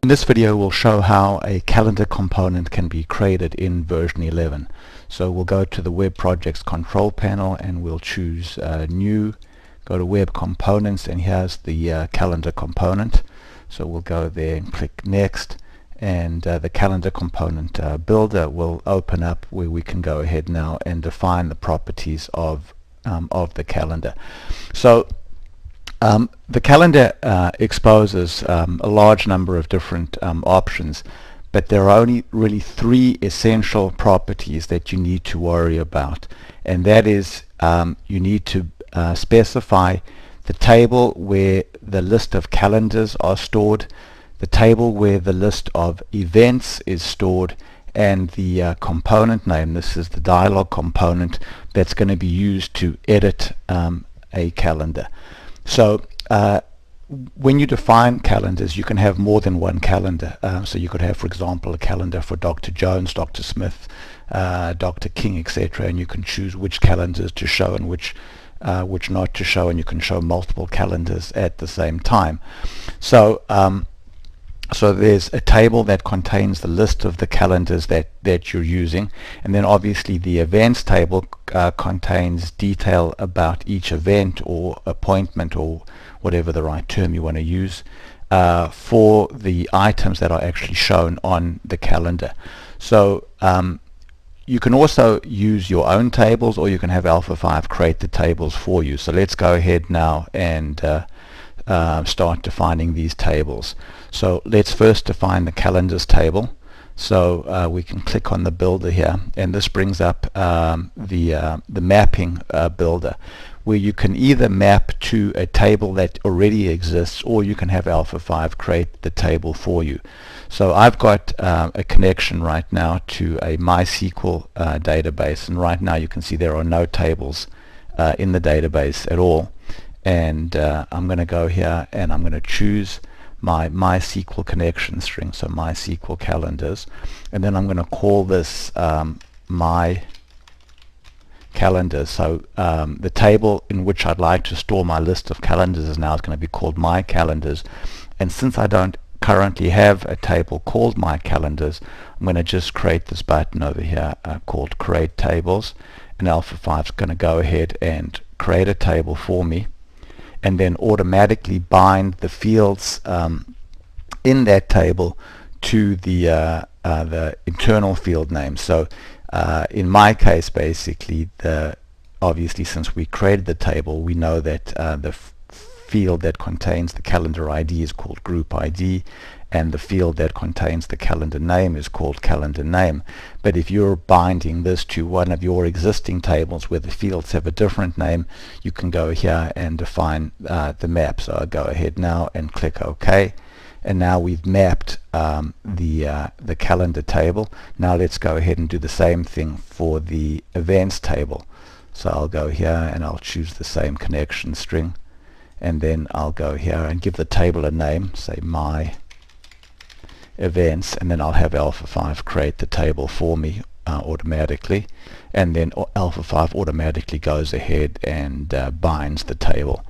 In this video we'll show how a calendar component can be created in version 11. So we'll go to the Web Projects control panel and we'll choose New, go to Web Components, and here's the calendar component. So we'll go there and click Next, and the calendar component builder will open up where we can go ahead now and define the properties of the calendar. So the calendar exposes a large number of different options, but there are only really three essential properties that you need to worry about, and that is you need to specify the table where the list of calendars are stored, the table where the list of events is stored, and the component name. This is the dialog component that's going to be used to edit a calendar. So when you define calendars, you can have more than one calendar. So you could have, for example, a calendar for Dr. Jones, Dr. Smith, Dr. King, etc., and you can choose which calendars to show and which not to show, and you can show multiple calendars at the same time. So so there's a table that contains the list of the calendars that you're using, and then obviously the events table contains detail about each event or appointment or whatever the right term you want to use for the items that are actually shown on the calendar. So you can also use your own tables, or you can have Alpha 5 create the tables for you. So let's go ahead now and start defining these tables. So let's first define the calendars table. So we can click on the builder here, and this brings up the mapping builder, where you can either map to a table that already exists, or you can have Alpha 5 create the table for you. So I've got a connection right now to a MySQL database, and right now you can see there are no tables in the database at all. And I'm going to go here and I'm going to choose my MySQL connection string, so MySQL calendars, and then I'm going to call this my calendars. So the table in which I'd like to store my list of calendars is now going to be called my calendars, and since I don't currently have a table called my calendars, I'm going to just create this button over here called create tables, and Alpha 5 is going to go ahead and create a table for me, and then automatically bind the fields in that table to the internal field name. So in my case, basically, obviously since we created the table, we know that the field that contains the calendar ID is called group ID, and the field that contains the calendar name is called calendar name. But if you're binding this to one of your existing tables where the fields have a different name, you can go here and define the map. So I'll go ahead now and click OK, and now we've mapped the calendar table. Now let's go ahead and do the same thing for the events table. So I'll go here and I'll choose the same connection string, and then I'll go here and give the table a name, say my events, and then I'll have Alpha 5 create the table for me automatically, and then Alpha 5 automatically goes ahead and binds the table.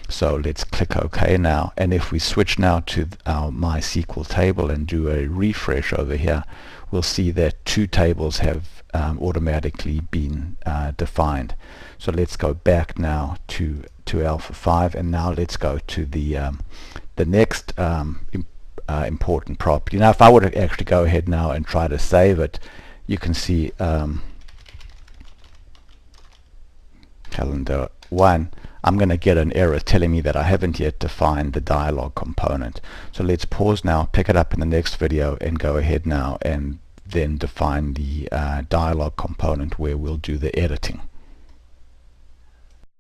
So let's click OK now, and if we switch now to our MySQL table and do a refresh over here, we'll see that two tables have automatically been defined. So let's go back now to Alpha 5, and now let's go to the next important property. Now if I were to actually go ahead now and try to save it, you can see calendar 1, I'm going to get an error telling me that I haven't yet defined the dialog component. So let's pause now, pick it up in the next video, and go ahead now and then define the dialog component where we'll do the editing.